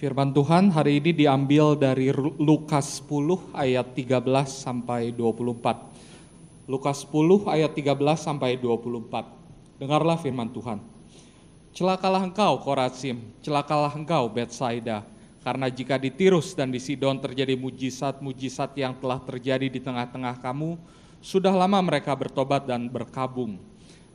Firman Tuhan hari ini diambil dari Lukas 10 ayat 13 sampai 24. Lukas 10 ayat 13 sampai 24. Dengarlah firman Tuhan. Celakalah engkau Korazim, celakalah engkau Betsaida, karena jika di Tirus dan di Sidon terjadi mujizat-mujizat yang telah terjadi di tengah-tengah kamu, sudah lama mereka bertobat dan berkabung.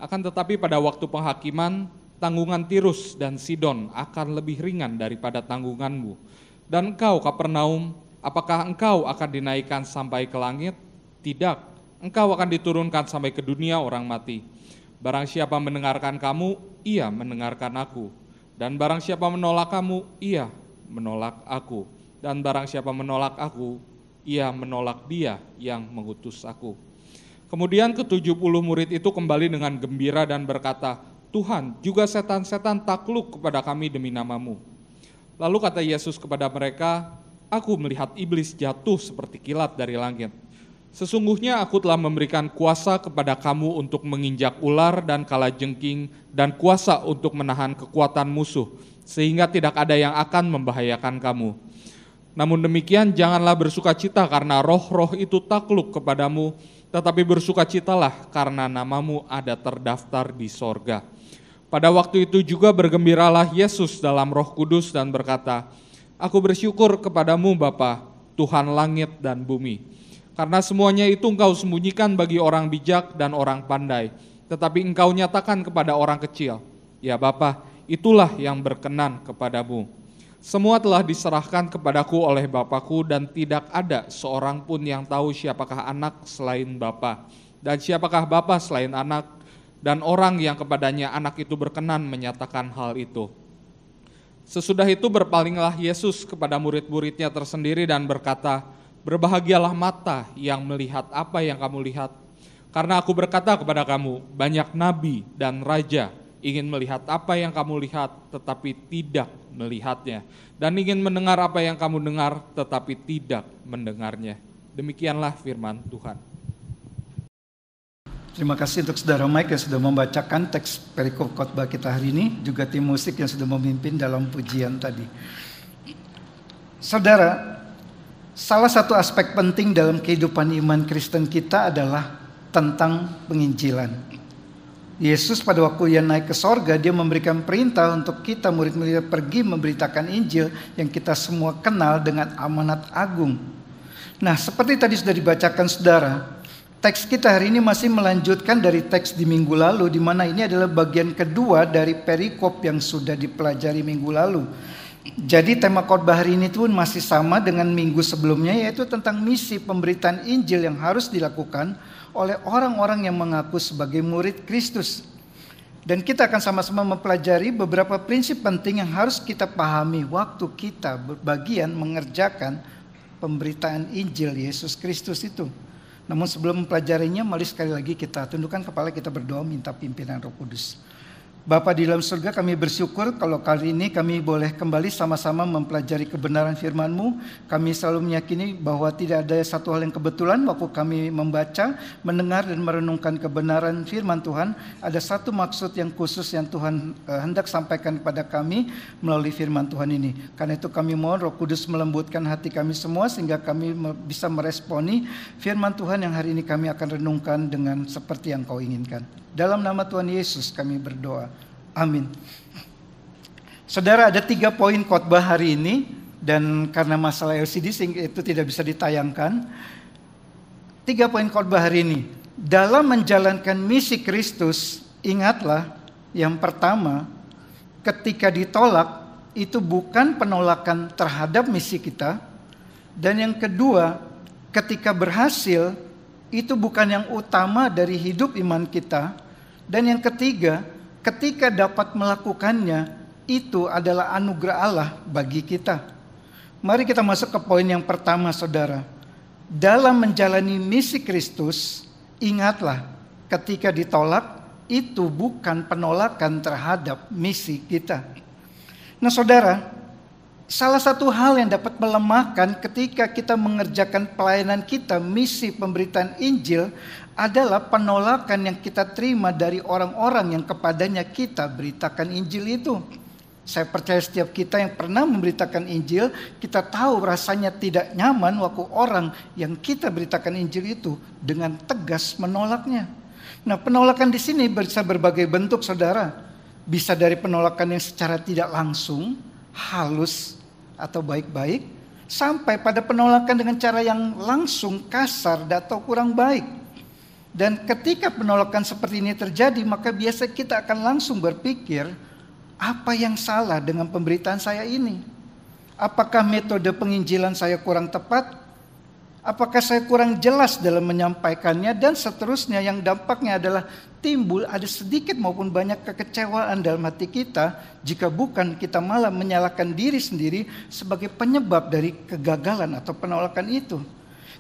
Akan tetapi pada waktu penghakiman, tanggungan Tirus dan Sidon akan lebih ringan daripada tanggunganmu. Dan engkau Kapernaum, apakah engkau akan dinaikkan sampai ke langit? Tidak, engkau akan diturunkan sampai ke dunia orang mati. Barang siapa mendengarkan kamu, ia mendengarkan aku. Dan barang siapa menolak kamu, ia menolak aku. Dan barang siapa menolak aku, ia menolak dia yang mengutus aku. Kemudian ke-70 murid itu kembali dengan gembira dan berkata, Tuhan, juga setan-setan takluk kepada kami demi nama-Mu. Lalu kata Yesus kepada mereka, aku melihat iblis jatuh seperti kilat dari langit. Sesungguhnya aku telah memberikan kuasa kepada kamu untuk menginjak ular dan kalajengking dan kuasa untuk menahan kekuatan musuh, sehingga tidak ada yang akan membahayakan kamu. Namun demikian janganlah bersukacita karena roh-roh itu takluk kepadamu, tetapi bersukacitalah karena namamu ada terdaftar di sorga. Pada waktu itu juga bergembiralah Yesus dalam Roh Kudus dan berkata, aku bersyukur kepadamu Bapa, Tuhan langit dan bumi, karena semuanya itu engkau sembunyikan bagi orang bijak dan orang pandai, tetapi engkau nyatakan kepada orang kecil. Ya Bapa, itulah yang berkenan kepadamu. Semua telah diserahkan kepadaku oleh Bapakku dan tidak ada seorang pun yang tahu siapakah anak selain Bapa, dan siapakah Bapa selain anak, dan orang yang kepadanya anak itu berkenan menyatakan hal itu. Sesudah itu berpalinglah Yesus kepada murid-muridnya tersendiri dan berkata, berbahagialah mata yang melihat apa yang kamu lihat. Karena aku berkata kepada kamu, banyak nabi dan raja ingin melihat apa yang kamu lihat tetapi tidak melihatnya. Dan ingin mendengar apa yang kamu dengar tetapi tidak mendengarnya. Demikianlah firman Tuhan. Terima kasih untuk Saudara Mike yang sudah membacakan teks perikop khotbah kita hari ini, juga tim musik yang sudah memimpin dalam pujian tadi. Saudara, salah satu aspek penting dalam kehidupan iman Kristen kita adalah tentang penginjilan. Yesus pada waktu ia naik ke sorga, dia memberikan perintah untuk kita murid-murid pergi memberitakan Injil yang kita semua kenal dengan amanat agung. Nah, seperti tadi sudah dibacakan saudara, teks kita hari ini masih melanjutkan dari teks di minggu lalu, di mana ini adalah bagian kedua dari perikop yang sudah dipelajari minggu lalu. Jadi tema khotbah hari ini pun masih sama dengan minggu sebelumnya, yaitu tentang misi pemberitaan Injil yang harus dilakukan oleh orang-orang yang mengaku sebagai murid Kristus. Dan kita akan sama-sama mempelajari beberapa prinsip penting yang harus kita pahami waktu kita berbagian mengerjakan pemberitaan Injil Yesus Kristus itu. Namun sebelum mempelajarinya, mari sekali lagi kita tundukkan kepala, kita berdoa minta pimpinan Roh Kudus. Bapa di dalam surga, kami bersyukur kalau kali ini kami boleh kembali sama-sama mempelajari kebenaran firman-Mu. Kami selalu meyakini bahwa tidak ada satu hal yang kebetulan waktu kami membaca, mendengar dan merenungkan kebenaran firman Tuhan. Ada satu maksud yang khusus yang Tuhan hendak sampaikan kepada kami melalui firman Tuhan ini. Karena itu kami mohon Roh Kudus melembutkan hati kami semua sehingga kami bisa meresponi firman Tuhan yang hari ini kami akan renungkan dengan seperti yang Kau inginkan. Dalam nama Tuhan Yesus kami berdoa. Amin. Saudara, ada 3 poin khotbah hari ini, dan karena masalah LCD itu tidak bisa ditayangkan. 3 poin khotbah hari ini. Dalam menjalankan misi Kristus, ingatlah yang pertama, ketika ditolak itu bukan penolakan terhadap misi kita, dan yang kedua, ketika berhasil itu bukan yang utama dari hidup iman kita. Dan yang ketiga, ketika dapat melakukannya, itu adalah anugerah Allah bagi kita. Mari kita masuk ke poin yang pertama, saudara. Dalam menjalani misi Kristus, ingatlah ketika ditolak, itu bukan penolakan terhadap misi kita. Nah saudara, salah satu hal yang dapat melemahkan ketika kita mengerjakan pelayanan kita, misi pemberitaan Injil, adalah penolakan yang kita terima dari orang-orang yang kepadanya kita beritakan Injil itu. Saya percaya setiap kita yang pernah memberitakan Injil, kita tahu rasanya tidak nyaman waktu orang yang kita beritakan Injil itu dengan tegas menolaknya. Nah, penolakan di sini bisa berbagai bentuk, saudara. Bisa dari penolakan yang secara tidak langsung, halus atau baik-baik, sampai pada penolakan dengan cara yang langsung, kasar atau kurang baik. Dan ketika penolakan seperti ini terjadi, maka biasa kita akan langsung berpikir, apa yang salah dengan pemberitaan saya ini? Apakah metode penginjilan saya kurang tepat? Apakah saya kurang jelas dalam menyampaikannya? Dan seterusnya, yang dampaknya adalah timbul ada sedikit maupun banyak kekecewaan dalam hati kita, jika bukan kita malah menyalahkan diri sendiri sebagai penyebab dari kegagalan atau penolakan itu.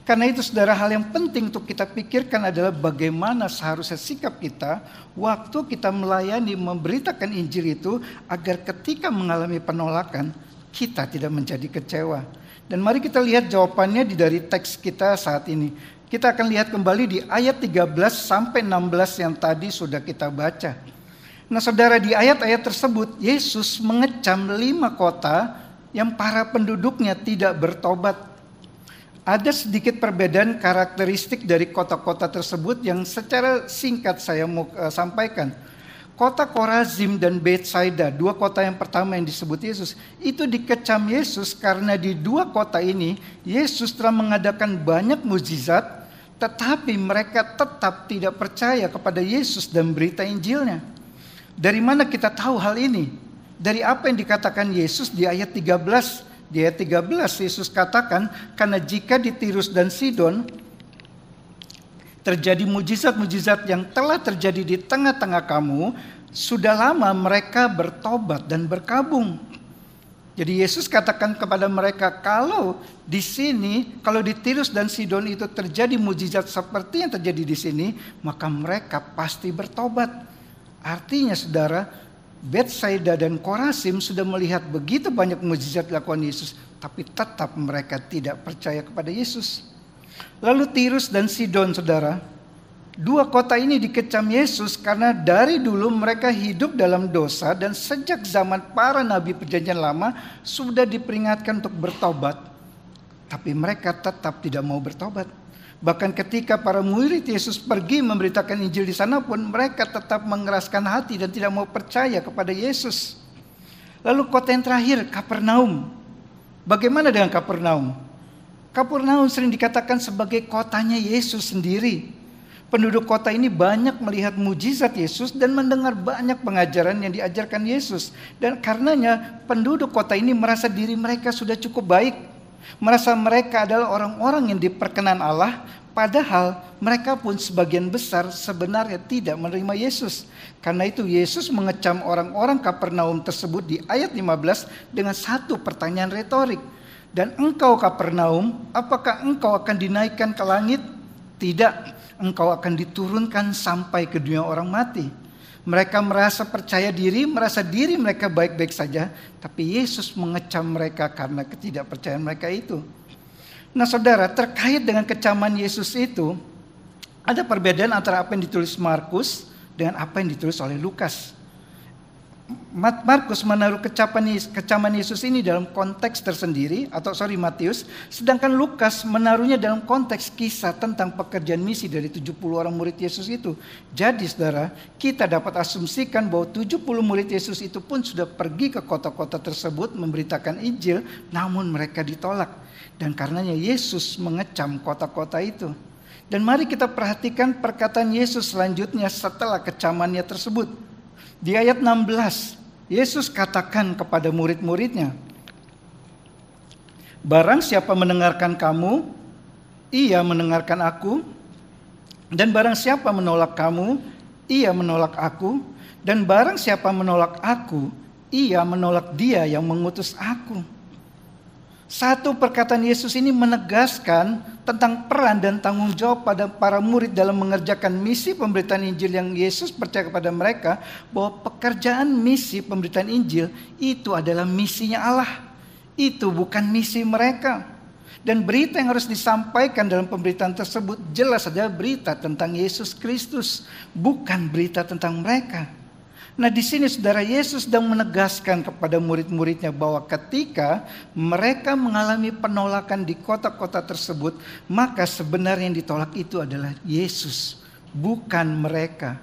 Karena itu, saudara, hal yang penting untuk kita pikirkan adalah bagaimana seharusnya sikap kita waktu kita melayani, memberitakan Injil itu, agar ketika mengalami penolakan, kita tidak menjadi kecewa. Dan mari kita lihat jawabannya dari teks kita saat ini. Kita akan lihat kembali di ayat 13 sampai 16 yang tadi sudah kita baca. Nah, saudara, di ayat-ayat tersebut, Yesus mengecam 5 kota yang para penduduknya tidak bertobat. Ada sedikit perbedaan karakteristik dari kota-kota tersebut yang secara singkat saya mau sampaikan. Kota Korazim dan Betsaida, 2 kota yang pertama yang disebut Yesus, itu dikecam Yesus karena di 2 kota ini Yesus telah mengadakan banyak mukjizat, tetapi mereka tetap tidak percaya kepada Yesus dan berita Injilnya. Dari mana kita tahu hal ini? Dari apa yang dikatakan Yesus di ayat 13. Di ayat 13 Yesus katakan, karena jika di Tirus dan Sidon terjadi mujizat-mujizat yang telah terjadi di tengah-tengah kamu, sudah lama mereka bertobat dan berkabung. Jadi Yesus katakan kepada mereka, kalau di sini, kalau di Tirus dan Sidon itu terjadi mujizat seperti yang terjadi di sini, maka mereka pasti bertobat. Artinya, saudara, Betsaida dan Korazim sudah melihat begitu banyak mukjizat dilakukan Yesus, tapi tetap mereka tidak percaya kepada Yesus. Lalu Tirus dan Sidon, saudara, 2 kota ini dikecam Yesus karena dari dulu mereka hidup dalam dosa, dan sejak zaman para nabi perjanjian lama sudah diperingatkan untuk bertobat, tapi mereka tetap tidak mau bertobat. Bahkan ketika para murid Yesus pergi memberitakan Injil di sana pun, mereka tetap mengeraskan hati dan tidak mau percaya kepada Yesus. Lalu kota yang terakhir, Kapernaum. Bagaimana dengan Kapernaum? Kapernaum sering dikatakan sebagai kotanya Yesus sendiri. Penduduk kota ini banyak melihat mujizat Yesus dan mendengar banyak pengajaran yang diajarkan Yesus. Dan karenanya penduduk kota ini merasa diri mereka sudah cukup baik. Merasa mereka adalah orang-orang yang diperkenan Allah, padahal mereka pun sebagian besar sebenarnya tidak menerima Yesus. Karena itu Yesus mengecam orang-orang Kapernaum tersebut di ayat 15 dengan satu pertanyaan retorik. Dan engkau Kapernaum, apakah engkau akan dinaikkan ke langit? Tidak, engkau akan diturunkan sampai ke dunia orang mati. Mereka merasa percaya diri, merasa diri mereka baik-baik saja, tapi Yesus mengecam mereka karena ketidakpercayaan mereka itu. Nah, saudara, terkait dengan kecaman Yesus itu, ada perbedaan antara apa yang ditulis Markus dengan apa yang ditulis oleh Lukas. Markus menaruh kecaman Yesus ini dalam konteks tersendiri, Matius, sedangkan Lukas menaruhnya dalam konteks kisah tentang pekerjaan misi dari 70 orang murid Yesus itu. Jadi, saudara, kita dapat asumsikan bahwa 70 murid Yesus itu pun sudah pergi ke kota-kota tersebut memberitakan Injil, namun mereka ditolak. Dan karenanya Yesus mengecam kota-kota itu. Dan mari kita perhatikan perkataan Yesus selanjutnya setelah kecamannya tersebut. Di ayat 16, Yesus katakan kepada murid-muridnya, barang siapa mendengarkan kamu, ia mendengarkan aku. Dan barang siapa menolak kamu, ia menolak aku. Dan barang siapa menolak aku, ia menolak dia yang mengutus aku. Satu perkataan Yesus ini menegaskan tentang peran dan tanggung jawab pada para murid dalam mengerjakan misi pemberitaan Injil yang Yesus percaya kepada mereka, bahwa pekerjaan misi pemberitaan Injil itu adalah misinya Allah. Itu bukan misi mereka. Dan berita yang harus disampaikan dalam pemberitaan tersebut jelas adalah berita tentang Yesus Kristus, bukan berita tentang mereka. Nah di sini saudara, Yesus sedang menegaskan kepada murid-muridnya bahwa ketika mereka mengalami penolakan di kota-kota tersebut, maka sebenarnya yang ditolak itu adalah Yesus, bukan mereka.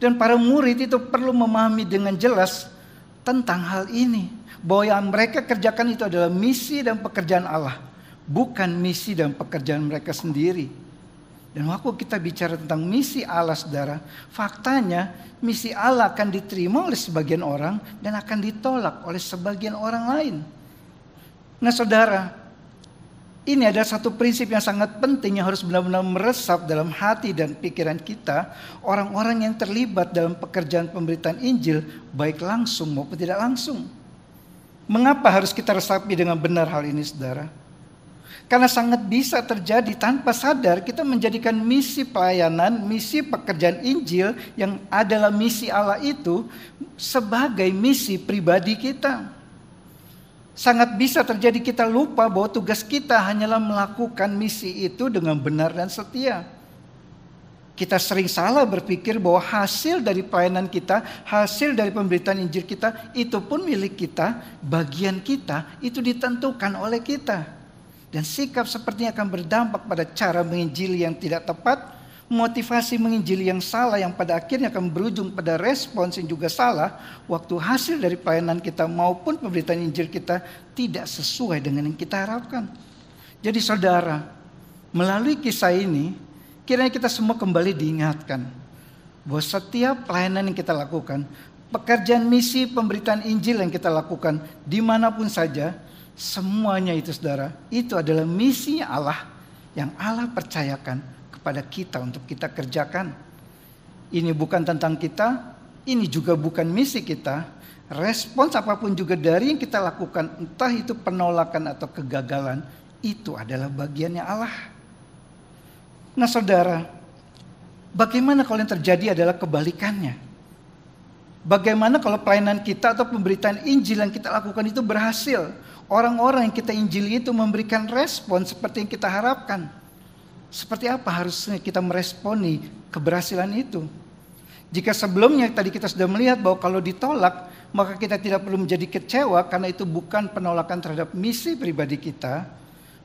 Dan para murid itu perlu memahami dengan jelas tentang hal ini, bahwa yang mereka kerjakan itu adalah misi dan pekerjaan Allah, bukan misi dan pekerjaan mereka sendiri. Dan waktu kita bicara tentang misi Allah, saudara, faktanya misi Allah akan diterima oleh sebagian orang dan akan ditolak oleh sebagian orang lain. Nah saudara, ini adalah satu prinsip yang sangat penting yang harus benar-benar meresap dalam hati dan pikiran kita, orang-orang yang terlibat dalam pekerjaan pemberitaan Injil, baik langsung maupun tidak langsung. Mengapa harus kita resapi dengan benar hal ini, saudara? Karena sangat bisa terjadi tanpa sadar kita menjadikan misi pelayanan, misi pekerjaan Injil yang adalah misi Allah itu sebagai misi pribadi kita. Sangat bisa terjadi kita lupa bahwa tugas kita hanyalah melakukan misi itu dengan benar dan setia. Kita sering salah berpikir bahwa hasil dari pelayanan kita, hasil dari pemberitaan Injil kita, itu pun milik kita, bagian kita, itu ditentukan oleh kita. Dan sikap sepertinya akan berdampak pada cara menginjili yang tidak tepat, motivasi menginjili yang salah yang pada akhirnya akan berujung pada respons yang juga salah, waktu hasil dari pelayanan kita maupun pemberitaan Injil kita tidak sesuai dengan yang kita harapkan. Jadi saudara, melalui kisah ini, kiranya kita semua kembali diingatkan bahwa setiap pelayanan yang kita lakukan, pekerjaan misi pemberitaan Injil yang kita lakukan dimanapun saja, semuanya itu saudara, itu adalah misi Allah yang Allah percayakan kepada kita untuk kita kerjakan. Ini bukan tentang kita, ini juga bukan misi kita. Respons apapun juga dari yang kita lakukan, entah itu penolakan atau kegagalan, itu adalah bagiannya Allah. Nah saudara, bagaimana kalau yang terjadi adalah kebalikannya? Bagaimana kalau pelayanan kita atau pemberitaan Injil yang kita lakukan itu berhasil? Orang-orang yang kita injili itu memberikan respon seperti yang kita harapkan. Seperti apa harusnya kita meresponi keberhasilan itu? Jika sebelumnya tadi kita sudah melihat bahwa kalau ditolak, maka kita tidak perlu menjadi kecewa karena itu bukan penolakan terhadap misi pribadi kita.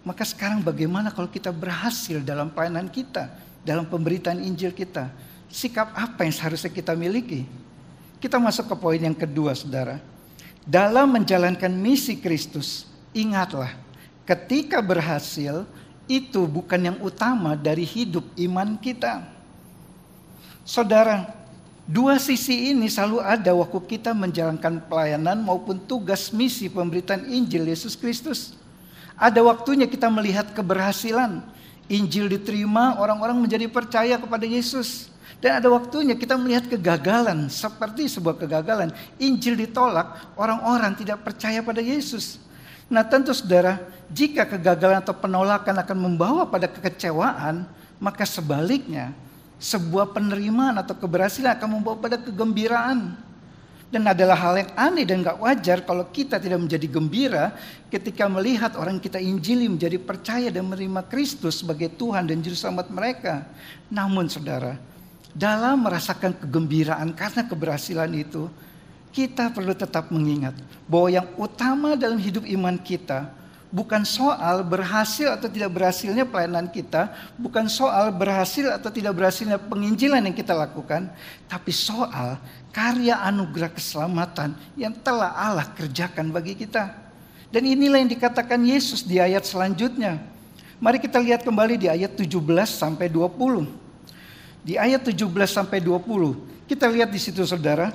Maka sekarang bagaimana kalau kita berhasil dalam pelayanan kita, dalam pemberitaan Injil kita? Sikap apa yang seharusnya kita miliki? Kita masuk ke poin yang kedua, saudara. Dalam menjalankan misi Kristus, ingatlah, ketika berhasil, itu bukan yang utama dari hidup iman kita. Saudara, dua sisi ini selalu ada waktu kita menjalankan pelayanan maupun tugas misi pemberitaan Injil Yesus Kristus. Ada waktunya kita melihat keberhasilan, Injil diterima, orang-orang menjadi percaya kepada Yesus. Dan ada waktunya kita melihat kegagalan, seperti sebuah kegagalan. Injil ditolak, orang-orang tidak percaya pada Yesus. Nah tentu saudara, jika kegagalan atau penolakan akan membawa pada kekecewaan, maka sebaliknya, sebuah penerimaan atau keberhasilan akan membawa pada kegembiraan. Dan adalah hal yang aneh dan gak wajar kalau kita tidak menjadi gembira ketika melihat orang kita injili menjadi percaya dan menerima Kristus sebagai Tuhan dan Juru Selamat mereka. Namun saudara, dalam merasakan kegembiraan karena keberhasilan itu, kita perlu tetap mengingat bahwa yang utama dalam hidup iman kita bukan soal berhasil atau tidak berhasilnya pelayanan kita, bukan soal berhasil atau tidak berhasilnya penginjilan yang kita lakukan, tapi soal karya anugerah keselamatan yang telah Allah kerjakan bagi kita. Dan inilah yang dikatakan Yesus di ayat selanjutnya. Mari kita lihat kembali di ayat 17 sampai 20. Di ayat 17 sampai 20, kita lihat di situ saudara.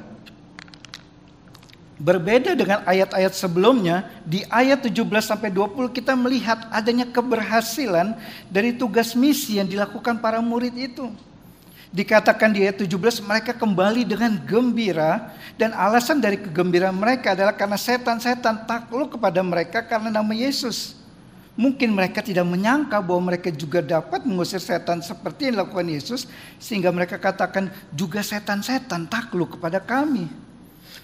Berbeda dengan ayat-ayat sebelumnya, di ayat 17 sampai 20 kita melihat adanya keberhasilan dari tugas misi yang dilakukan para murid itu. Dikatakan di ayat 17 mereka kembali dengan gembira, dan alasan dari kegembiraan mereka adalah karena setan-setan takluk kepada mereka karena nama Yesus. Mungkin mereka tidak menyangka bahwa mereka juga dapat mengusir setan seperti yang dilakukan Yesus, sehingga mereka katakan juga setan-setan takluk kepada kami.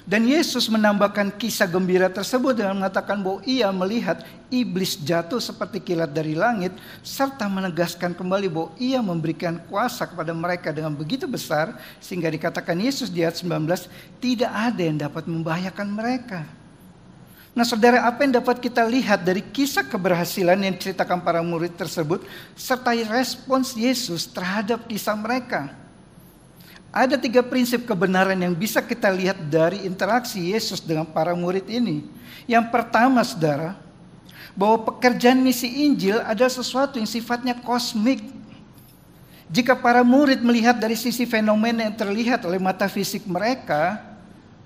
Dan Yesus menambahkan kisah gembira tersebut dengan mengatakan bahwa ia melihat iblis jatuh seperti kilat dari langit, serta menegaskan kembali bahwa ia memberikan kuasa kepada mereka dengan begitu besar, sehingga dikatakan Yesus di ayat 19, tidak ada yang dapat membahayakan mereka. Nah saudara, apa yang dapat kita lihat dari kisah keberhasilan yang diceritakan para murid tersebut, serta respons Yesus terhadap kisah mereka? Ada 3 prinsip kebenaran yang bisa kita lihat dari interaksi Yesus dengan para murid ini. Yang pertama saudara, bahwa pekerjaan misi Injil adalah sesuatu yang sifatnya kosmik. Jika para murid melihat dari sisi fenomena yang terlihat oleh mata fisik mereka,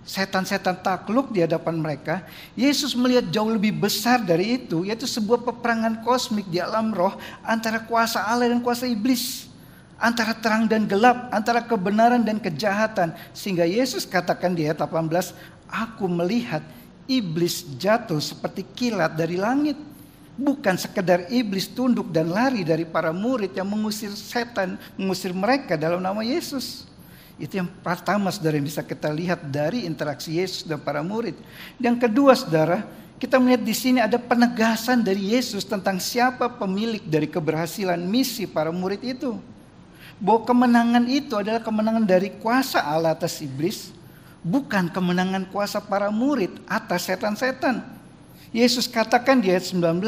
setan-setan takluk di hadapan mereka, Yesus melihat jauh lebih besar dari itu, yaitu sebuah peperangan kosmik di alam roh antara kuasa Allah dan kuasa iblis. Antara terang dan gelap, antara kebenaran dan kejahatan. Sehingga Yesus katakan di ayat 18, aku melihat iblis jatuh seperti kilat dari langit. Bukan sekedar iblis tunduk dan lari dari para murid yang mengusir setan, mengusir mereka dalam nama Yesus. Itu yang pertama saudara yang bisa kita lihat dari interaksi Yesus dan para murid. Yang kedua saudara, kita melihat di sini ada penegasan dari Yesus tentang siapa pemilik dari keberhasilan misi para murid itu. Bahwa kemenangan itu adalah kemenangan dari kuasa Allah atas iblis, bukan kemenangan kuasa para murid atas setan-setan. Yesus katakan di ayat 19,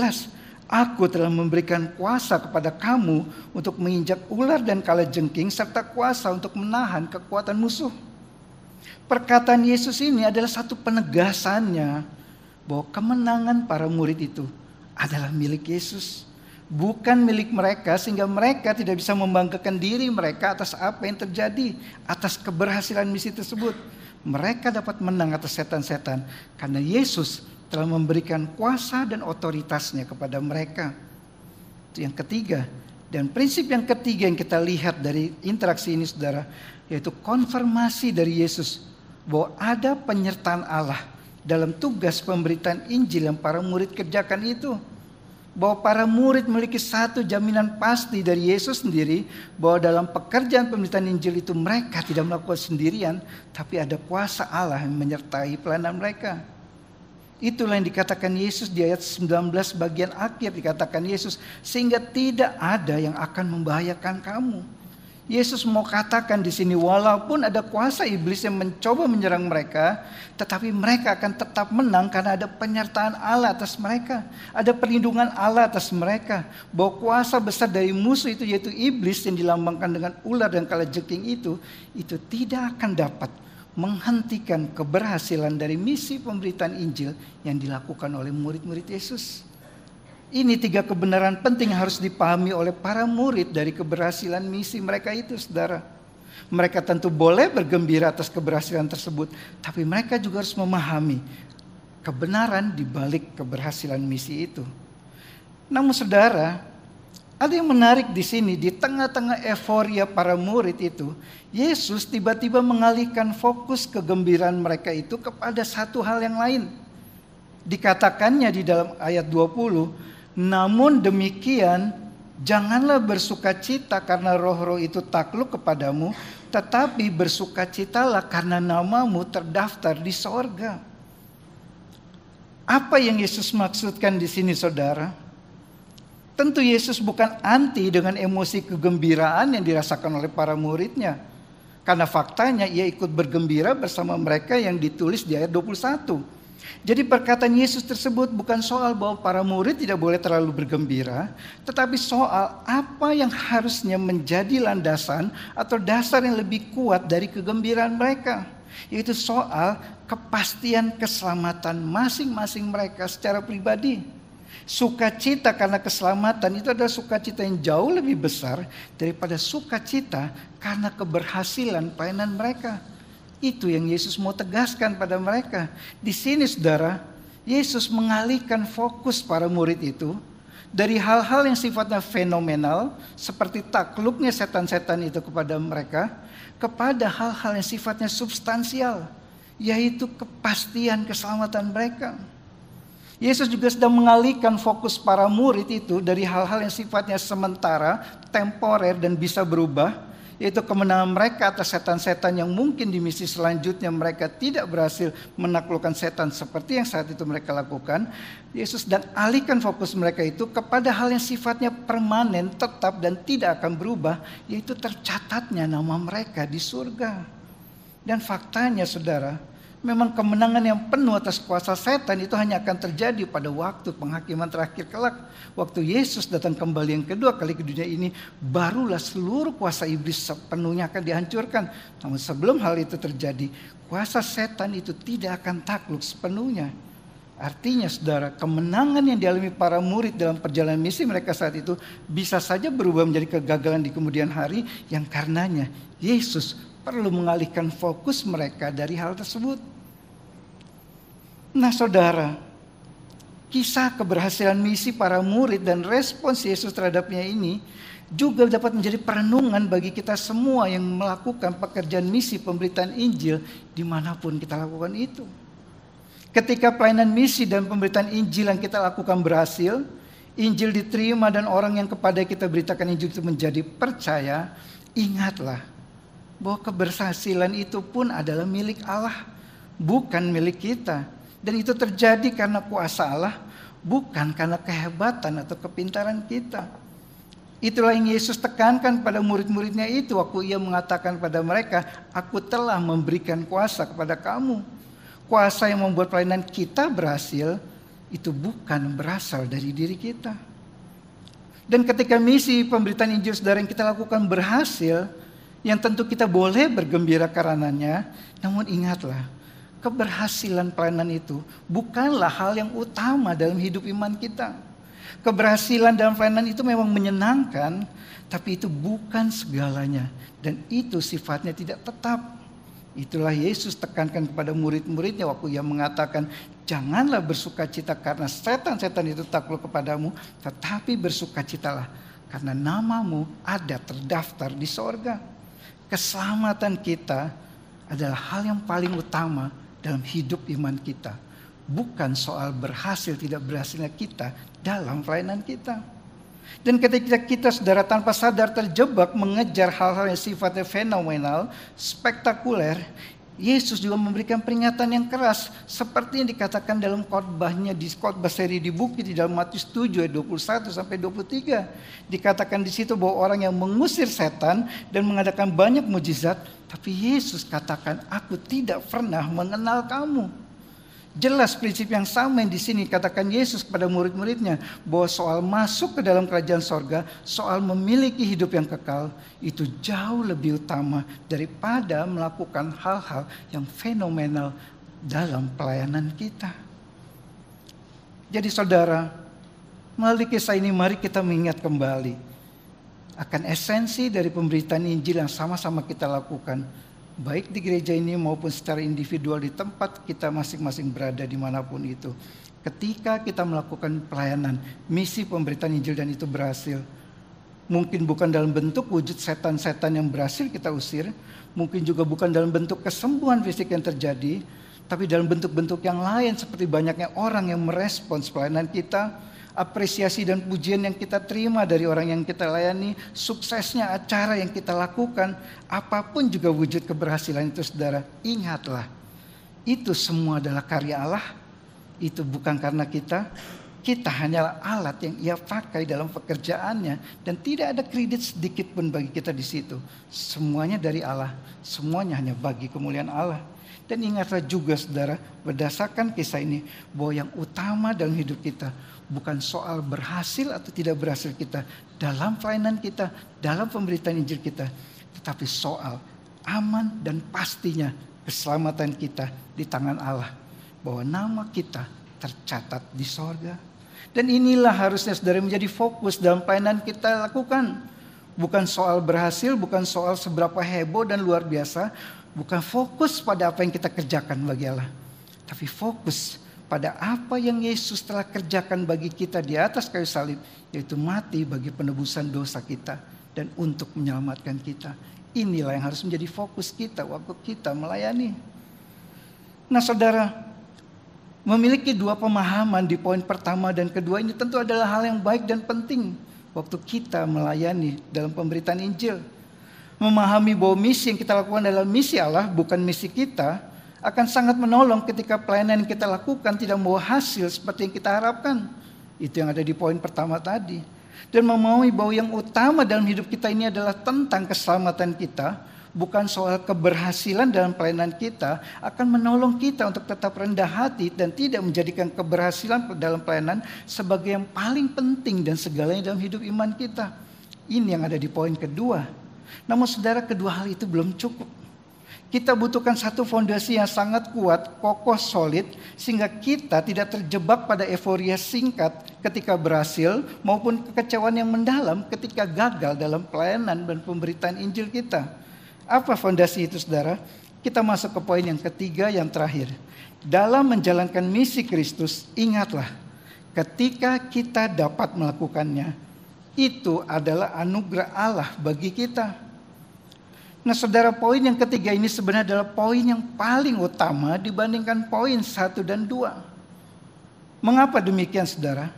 aku telah memberikan kuasa kepada kamu untuk menginjak ular dan kalajengking, serta kuasa untuk menahan kekuatan musuh. Perkataan Yesus ini adalah satu penegasannya bahwa kemenangan para murid itu adalah milik Yesus, bukan milik mereka, sehingga mereka tidak bisa membanggakan diri mereka atas apa yang terjadi, atas keberhasilan misi tersebut. Mereka dapat menang atas setan-setan karena Yesus telah memberikan kuasa dan otoritasnya kepada mereka. Itu yang ketiga. Dan prinsip yang ketiga yang kita lihat dari interaksi ini saudara, yaitu konfirmasi dari Yesus bahwa ada penyertaan Allah dalam tugas pemberitaan Injil yang para murid kerjakan itu. Bahwa para murid memiliki satu jaminan pasti dari Yesus sendiri, bahwa dalam pekerjaan pemberitaan Injil itu mereka tidak melakukan sendirian, tapi ada kuasa Allah yang menyertai pelayanan mereka. Itulah yang dikatakan Yesus di ayat 19 bagian akhir, dikatakan Yesus, sehingga tidak ada yang akan membahayakan kamu. Yesus mau katakan di sini, walaupun ada kuasa iblis yang mencoba menyerang mereka, tetapi mereka akan tetap menang karena ada penyertaan Allah atas mereka, ada perlindungan Allah atas mereka. Bahwa kuasa besar dari musuh itu, yaitu iblis yang dilambangkan dengan ular dan kalajengking itu tidak akan dapat menghentikan keberhasilan dari misi pemberitaan Injil yang dilakukan oleh murid-murid Yesus. Ini 3 kebenaran penting yang harus dipahami oleh para murid dari keberhasilan misi mereka itu, saudara. Mereka tentu boleh bergembira atas keberhasilan tersebut, tapi mereka juga harus memahami kebenaran di balik keberhasilan misi itu. Namun saudara, ada yang menarik di sini, di tengah-tengah euforia para murid itu, Yesus tiba-tiba mengalihkan fokus kegembiraan mereka itu kepada satu hal yang lain. Dikatakannya di dalam ayat 20, namun demikian, janganlah bersukacita karena roh-roh itu takluk kepadamu, tetapi bersukacitalah karena namamu terdaftar di sorga. Apa yang Yesus maksudkan di sini saudara? Tentu Yesus bukan anti dengan emosi kegembiraan yang dirasakan oleh para muridnya. Karena faktanya ia ikut bergembira bersama mereka yang ditulis di ayat 21. Jadi perkataan Yesus tersebut bukan soal bahwa para murid tidak boleh terlalu bergembira, tetapi soal apa yang harusnya menjadi landasan atau dasar yang lebih kuat dari kegembiraan mereka, yaitu soal kepastian keselamatan masing-masing mereka secara pribadi. Sukacita karena keselamatan itu adalah sukacita yang jauh lebih besar daripada sukacita karena keberhasilan pelayanan mereka. Itu yang Yesus mau tegaskan pada mereka. Di sini saudara, Yesus mengalihkan fokus para murid itu dari hal-hal yang sifatnya fenomenal, seperti takluknya setan-setan itu kepada mereka, kepada hal-hal yang sifatnya substansial, yaitu kepastian keselamatan mereka. Yesus juga sedang mengalihkan fokus para murid itu dari hal-hal yang sifatnya sementara, temporer dan bisa berubah, yaitu kemenangan mereka atas setan-setan yang mungkin di misi selanjutnya mereka tidak berhasil menaklukkan setan seperti yang saat itu mereka lakukan. Yesus dan alihkan fokus mereka itu kepada hal yang sifatnya permanen, tetap dan tidak akan berubah, yaitu tercatatnya nama mereka di surga. Dan faktanya saudara, memang kemenangan yang penuh atas kuasa setan itu hanya akan terjadi pada waktu penghakiman terakhir kelak. Waktu Yesus datang kembali yang kedua kali ke dunia ini, barulah seluruh kuasa iblis sepenuhnya akan dihancurkan. Namun sebelum hal itu terjadi, kuasa setan itu tidak akan takluk sepenuhnya. Artinya saudara, kemenangan yang dialami para murid dalam perjalanan misi mereka saat itu bisa saja berubah menjadi kegagalan di kemudian hari, yang karenanya Yesus perlu mengalihkan fokus mereka dari hal tersebut. Nah saudara, kisah keberhasilan misi para murid dan respons Yesus terhadapnya ini juga dapat menjadi perenungan bagi kita semua yang melakukan pekerjaan misi pemberitaan Injil dimanapun kita lakukan itu. Ketika pelayanan misi dan pemberitaan Injil yang kita lakukan berhasil, Injil diterima dan orang yang kepada kita beritakan Injil itu menjadi percaya, ingatlah bahwa keberhasilan itu pun adalah milik Allah, bukan milik kita. Dan itu terjadi karena kuasa Allah, bukan karena kehebatan atau kepintaran kita. Itulah yang Yesus tekankan pada murid-muridnya itu waktu ia mengatakan pada mereka, aku telah memberikan kuasa kepada kamu. Kuasa yang membuat pelayanan kita berhasil, itu bukan berasal dari diri kita. Dan ketika misi pemberitaan Injil saudara yang kita lakukan berhasil, yang tentu kita boleh bergembira karenanya, namun ingatlah, keberhasilan pelayanan itu bukanlah hal yang utama dalam hidup iman kita. Keberhasilan dalam pelayanan itu memang menyenangkan, tapi itu bukan segalanya, dan itu sifatnya tidak tetap. Itulah Yesus tekankan kepada murid-muridnya waktu ia mengatakan, janganlah bersukacita karena setan-setan itu takluk kepadamu, tetapi bersukacitalah karena namamu ada terdaftar di sorga. Keselamatan kita adalah hal yang paling utama dalam hidup iman kita. Bukan soal berhasil tidak berhasilnya kita dalam pelayanan kita. Dan ketika kita saudara tanpa sadar terjebak mengejar hal-hal yang sifatnya fenomenal, spektakuler, Yesus juga memberikan peringatan yang keras seperti yang dikatakan dalam khotbahnya di khotbah seri di bukit di dalam Matius 7 ayat 21 sampai 23. Dikatakan di situ bahwa orang yang mengusir setan dan mengadakan banyak mujizat, tapi Yesus katakan, aku tidak pernah mengenal kamu. Jelas prinsip yang sama yang di sini katakan Yesus kepada murid-muridnya, bahwa soal masuk ke dalam kerajaan sorga, soal memiliki hidup yang kekal, itu jauh lebih utama daripada melakukan hal-hal yang fenomenal dalam pelayanan kita. Jadi saudara, melalui kisah ini mari kita mengingat kembali akan esensi dari pemberitaan Injil yang sama-sama kita lakukan, baik di gereja ini maupun secara individual di tempat kita masing-masing berada dimanapun itu. Ketika kita melakukan pelayanan, misi pemberitaan Injil dan itu berhasil, mungkin bukan dalam bentuk wujud setan-setan yang berhasil kita usir, mungkin juga bukan dalam bentuk kesembuhan fisik yang terjadi, tapi dalam bentuk-bentuk yang lain seperti banyaknya orang yang merespons pelayanan kita, apresiasi dan pujian yang kita terima dari orang yang kita layani, suksesnya acara yang kita lakukan, apapun juga wujud keberhasilan itu saudara, ingatlah, itu semua adalah karya Allah. Itu bukan karena kita hanyalah alat yang ia pakai dalam pekerjaannya, dan tidak ada kredit sedikit pun bagi kita di situ. Semuanya dari Allah, semuanya hanya bagi kemuliaan Allah. Dan ingatlah juga saudara, berdasarkan kisah ini, bahwa yang utama dalam hidup kita bukan soal berhasil atau tidak berhasil kita dalam pelayanan kita, dalam pemberitaan Injil kita, tetapi soal aman dan pastinya keselamatan kita di tangan Allah, bahwa nama kita tercatat di sorga. Dan inilah harusnya saudara menjadi fokus dalam pelayanan kita lakukan. Bukan soal berhasil, bukan soal seberapa heboh dan luar biasa, bukan fokus pada apa yang kita kerjakan bagi Allah, tapi fokus pada apa yang Yesus telah kerjakan bagi kita di atas kayu salib, yaitu mati bagi penebusan dosa kita dan untuk menyelamatkan kita. Inilah yang harus menjadi fokus kita waktu kita melayani. Nah saudara, memiliki dua pemahaman di poin pertama dan kedua ini tentu adalah hal yang baik dan penting waktu kita melayani dalam pemberitaan Injil. Memahami bahwa misi yang kita lakukan adalah misi Allah, bukan misi kita, akan sangat menolong ketika pelayanan yang kita lakukan tidak membawa hasil seperti yang kita harapkan. Itu yang ada di poin pertama tadi. Dan memahami bahwa yang utama dalam hidup kita ini adalah tentang keselamatan kita, bukan soal keberhasilan dalam pelayanan kita, akan menolong kita untuk tetap rendah hati dan tidak menjadikan keberhasilan dalam pelayanan sebagai yang paling penting dan segalanya dalam hidup iman kita. Ini yang ada di poin kedua. Namun saudara, kedua hal itu belum cukup. Kita butuhkan satu fondasi yang sangat kuat, kokoh, solid, sehingga kita tidak terjebak pada euforia singkat ketika berhasil maupun kekecewaan yang mendalam ketika gagal dalam pelayanan dan pemberitaan Injil kita. Apa fondasi itu saudara? Kita masuk ke poin yang ketiga, yang terakhir. Dalam menjalankan misi Kristus, ingatlah, ketika kita dapat melakukannya, itu adalah anugerah Allah bagi kita. Nah saudara, poin yang ketiga ini sebenarnya adalah poin yang paling utama dibandingkan poin 1 dan 2. Mengapa demikian saudara?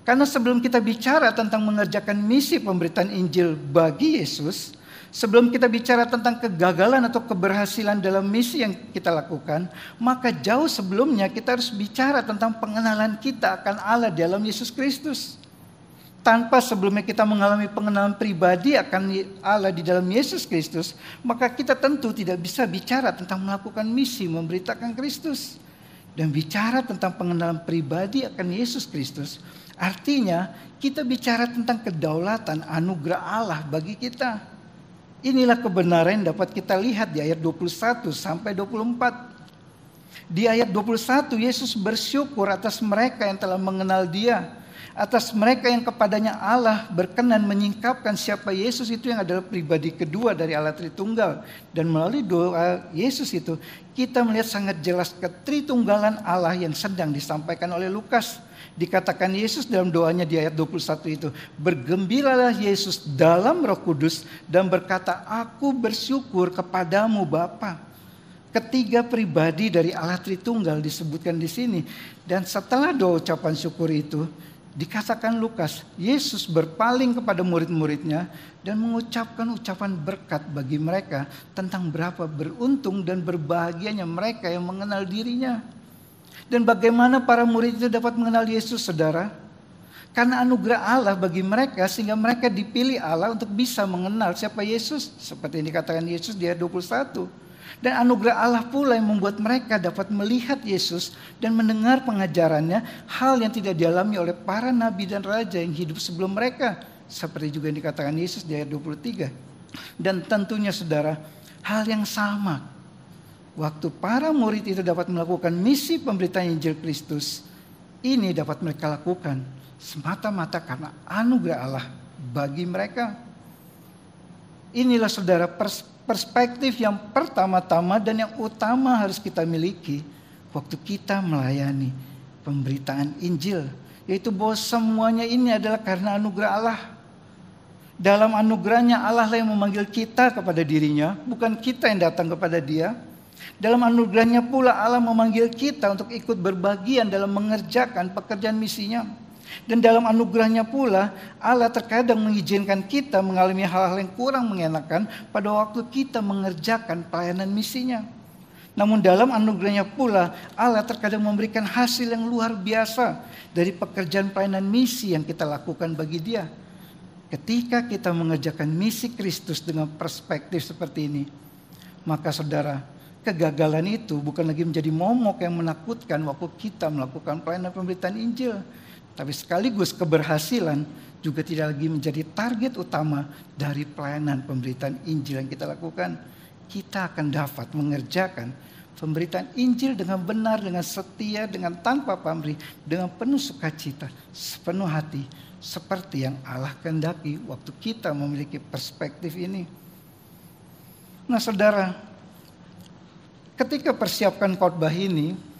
Karena sebelum kita bicara tentang mengerjakan misi pemberitaan Injil bagi Yesus, sebelum kita bicara tentang kegagalan atau keberhasilan dalam misi yang kita lakukan, maka jauh sebelumnya kita harus bicara tentang pengenalan kita akan Allah dalam Yesus Kristus. Tanpa sebelumnya kita mengalami pengenalan pribadi akan Allah di dalam Yesus Kristus, maka kita tentu tidak bisa bicara tentang melakukan misi memberitakan Kristus. Dan bicara tentang pengenalan pribadi akan Yesus Kristus, artinya kita bicara tentang kedaulatan anugerah Allah bagi kita. Inilah kebenaran yang dapat kita lihat di ayat 21 sampai 24. Di ayat 21 Yesus bersyukur atas mereka yang telah mengenal Dia, atas mereka yang kepadanya Allah berkenan menyingkapkan siapa Yesus itu yang adalah pribadi kedua dari Allah Tritunggal. Dan melalui doa Yesus itu kita melihat sangat jelas ketritunggalan Allah yang sedang disampaikan oleh Lukas. Dikatakan Yesus dalam doanya di ayat 21 itu, bergembiralah Yesus dalam Roh Kudus dan berkata, aku bersyukur kepadamu Bapa. Ketiga pribadi dari Allah Tritunggal disebutkan di sini. Dan setelah doa ucapan syukur itu, dikatakan Lukas, Yesus berpaling kepada murid-muridnya dan mengucapkan ucapan berkat bagi mereka tentang berapa beruntung dan berbahagianya mereka yang mengenal dirinya. Dan bagaimana para murid itu dapat mengenal Yesus, saudara? Karena anugerah Allah bagi mereka sehingga mereka dipilih Allah untuk bisa mengenal siapa Yesus. Seperti yang dikatakan Yesus di ayat 21. Dan anugerah Allah pula yang membuat mereka dapat melihat Yesus dan mendengar pengajarannya, hal yang tidak dialami oleh para nabi dan raja yang hidup sebelum mereka. Seperti juga yang dikatakan Yesus di ayat 23. Dan tentunya saudara, hal yang sama. Waktu para murid itu dapat melakukan misi pemberitaan Injil Kristus, ini dapat mereka lakukan semata-mata karena anugerah Allah bagi mereka. Inilah saudara perspektif yang pertama-tama dan yang utama harus kita miliki waktu kita melayani pemberitaan Injil, yaitu bahwa semuanya ini adalah karena anugerah Allah. Dalam anugerahnya Allah lah yang memanggil kita kepada dirinya, bukan kita yang datang kepada Dia. Dalam anugerahnya pula Allah memanggil kita untuk ikut berbagian dalam mengerjakan pekerjaan misinya. Dan dalam anugerahnya pula Allah terkadang mengizinkan kita mengalami hal-hal yang kurang mengenakan pada waktu kita mengerjakan pelayanan misinya. Namun dalam anugerahnya pula Allah terkadang memberikan hasil yang luar biasa dari pekerjaan pelayanan misi yang kita lakukan bagi Dia. Ketika kita mengerjakan misi Kristus dengan perspektif seperti ini, maka saudara, kegagalan itu bukan lagi menjadi momok yang menakutkan waktu kita melakukan pelayanan pemberitaan Injil. Tapi sekaligus keberhasilan juga tidak lagi menjadi target utama dari pelayanan pemberitaan Injil yang kita lakukan. Kita akan dapat mengerjakan pemberitaan Injil dengan benar, dengan setia, dengan tanpa pamrih, dengan penuh sukacita, sepenuh hati, seperti yang Allah kehendaki waktu kita memiliki perspektif ini. Nah saudara, ketika persiapkan khotbah ini,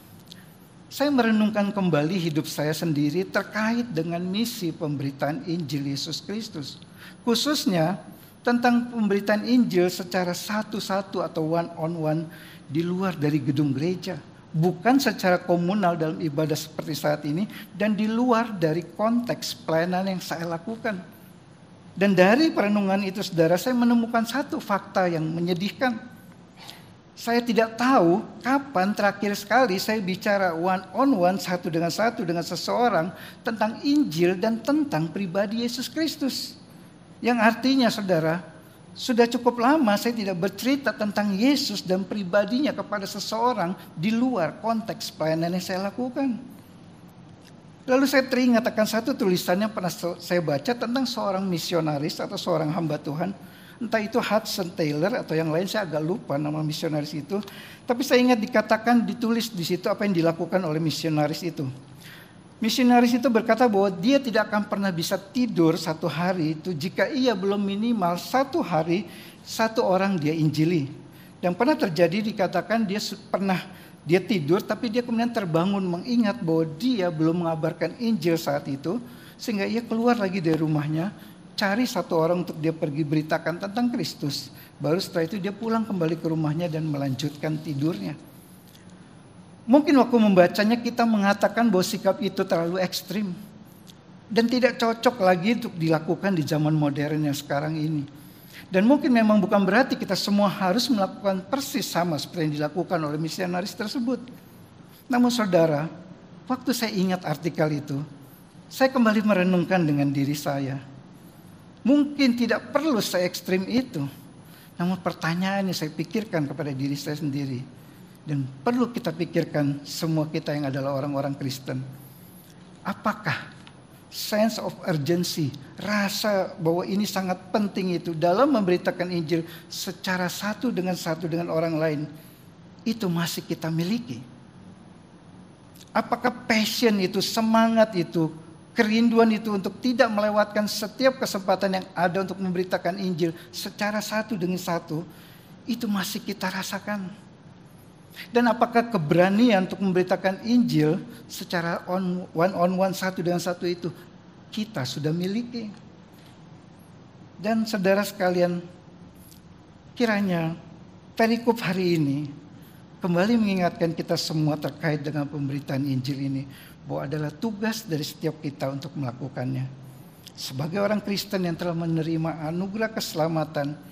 saya merenungkan kembali hidup saya sendiri terkait dengan misi pemberitaan Injil Yesus Kristus. Khususnya tentang pemberitaan Injil secara satu-satu atau one-on-one di luar dari gedung gereja. Bukan secara komunal dalam ibadah seperti saat ini dan di luar dari konteks pelayanan yang saya lakukan. Dan dari perenungan itu saudara, saya menemukan satu fakta yang menyedihkan. Saya tidak tahu kapan terakhir sekali saya bicara one on one, satu dengan seseorang tentang Injil dan tentang pribadi Yesus Kristus. Yang artinya saudara, sudah cukup lama saya tidak bercerita tentang Yesus dan pribadinya kepada seseorang di luar konteks pelayanan yang saya lakukan. Lalu saya teringat akan satu tulisan yang pernah saya baca tentang seorang misionaris atau seorang hamba Tuhan. Entah itu Hudson Taylor atau yang lain, saya agak lupa nama misionaris itu. Tapi saya ingat ditulis di situ apa yang dilakukan oleh misionaris itu. Misionaris itu berkata bahwa dia tidak akan pernah bisa tidur satu hari itu jika ia belum minimal satu hari satu orang dia injili. Dan pernah terjadi dikatakan dia tidur tapi dia kemudian terbangun mengingat bahwa dia belum mengabarkan Injil saat itu. Sehingga ia keluar lagi dari rumahnya, cari satu orang untuk dia pergi beritakan tentang Kristus. Baru setelah itu dia pulang kembali ke rumahnya dan melanjutkan tidurnya. Mungkin waktu membacanya kita mengatakan bahwa sikap itu terlalu ekstrim. Dan tidak cocok lagi untuk dilakukan di zaman modern yang sekarang ini. Dan mungkin memang bukan berarti kita semua harus melakukan persis sama seperti yang dilakukan oleh misionaris tersebut. Namun saudara, waktu saya ingat artikel itu, saya kembali merenungkan dengan diri saya. Mungkin tidak perlu se-ekstrim itu. Namun pertanyaan yang saya pikirkan kepada diri saya sendiri, dan perlu kita pikirkan semua kita yang adalah orang-orang Kristen. Apakah sense of urgency, rasa bahwa ini sangat penting itu dalam memberitakan Injil secara satu dengan orang lain, itu masih kita miliki? Apakah passion itu, semangat itu, kerinduan itu untuk tidak melewatkan setiap kesempatan yang ada untuk memberitakan Injil secara satu dengan satu, itu masih kita rasakan? Dan apakah keberanian untuk memberitakan Injil secara one on one, satu dengan satu itu kita sudah miliki? Dan saudara sekalian, kiranya perikop hari ini kembali mengingatkan kita semua terkait dengan pemberitaan Injil ini, bahwa adalah tugas dari setiap kita untuk melakukannya. Sebagai orang Kristen yang telah menerima anugerah keselamatan,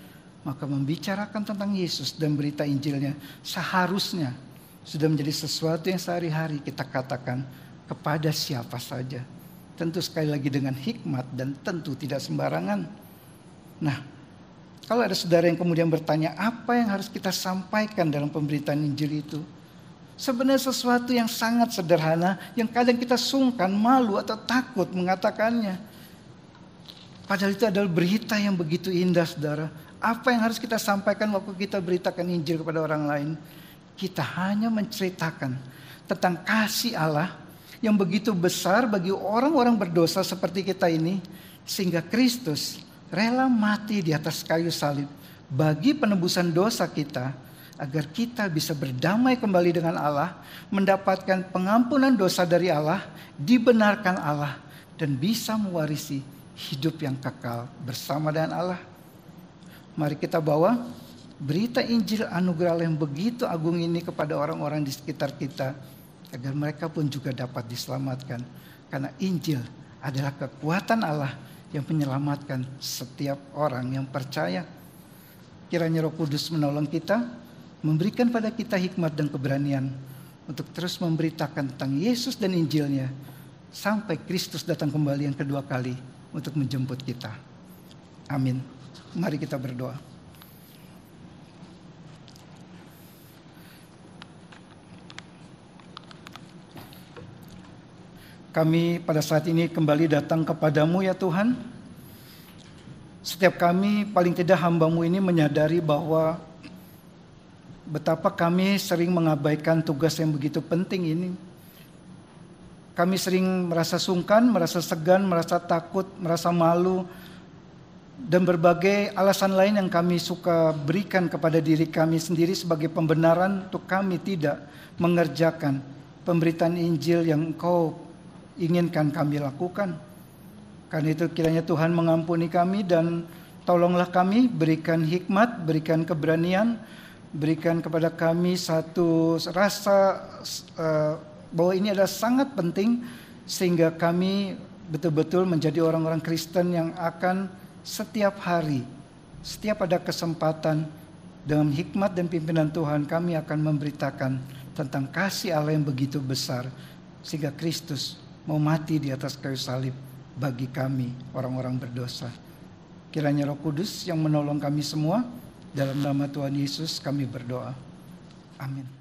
maka membicarakan tentang Yesus dan berita Injilnya seharusnya sudah menjadi sesuatu yang sehari-hari kita katakan kepada siapa saja. Tentu sekali lagi dengan hikmat dan tentu tidak sembarangan. Nah, kalau ada saudara yang kemudian bertanya apa yang harus kita sampaikan dalam pemberitaan Injil itu, sebenarnya sesuatu yang sangat sederhana yang kadang kita sungkan, malu atau takut mengatakannya. Padahal itu adalah berita yang begitu indah, saudara. Apa yang harus kita sampaikan waktu kita beritakan Injil kepada orang lain? Kita hanya menceritakan tentang kasih Allah yang begitu besar bagi orang-orang berdosa seperti kita ini, sehingga Kristus rela mati di atas kayu salib bagi penebusan dosa kita, agar kita bisa berdamai kembali dengan Allah, mendapatkan pengampunan dosa dari Allah, dibenarkan Allah, dan bisa mewarisi hidup yang kekal bersama dengan Allah. Mari kita bawa berita Injil anugerah yang begitu agung ini kepada orang-orang di sekitar kita, agar mereka pun juga dapat diselamatkan. Karena Injil adalah kekuatan Allah yang menyelamatkan setiap orang yang percaya. Kiranya Roh Kudus menolong kita, memberikan pada kita hikmat dan keberanian untuk terus memberitakan tentang Yesus dan Injilnya sampai Kristus datang kembali yang kedua kali untuk menjemput kita. Amin. Mari kita berdoa. Kami pada saat ini kembali datang kepadamu ya Tuhan. Setiap kami, paling tidak hamba-Mu ini menyadari bahwa betapa kami sering mengabaikan tugas yang begitu penting ini. Kami sering merasa sungkan, merasa segan, merasa takut, merasa malu, dan berbagai alasan lain yang kami suka berikan kepada diri kami sendiri sebagai pembenaran untuk kami tidak mengerjakan pemberitaan Injil yang Engkau inginkan kami lakukan. Karena itu kiranya Tuhan mengampuni kami dan tolonglah kami, berikan hikmat, berikan keberanian, berikan kepada kami satu rasa bahwa ini adalah sangat penting, sehingga kami betul-betul menjadi orang-orang Kristen yang akan setiap hari, setiap ada kesempatan, dengan hikmat dan pimpinan Tuhan kami akan memberitakan tentang kasih Allah yang begitu besar, sehingga Kristus mau mati di atas kayu salib bagi kami orang-orang berdosa. Kiranya Roh Kudus yang menolong kami semua, dalam nama Tuhan Yesus kami berdoa. Amin.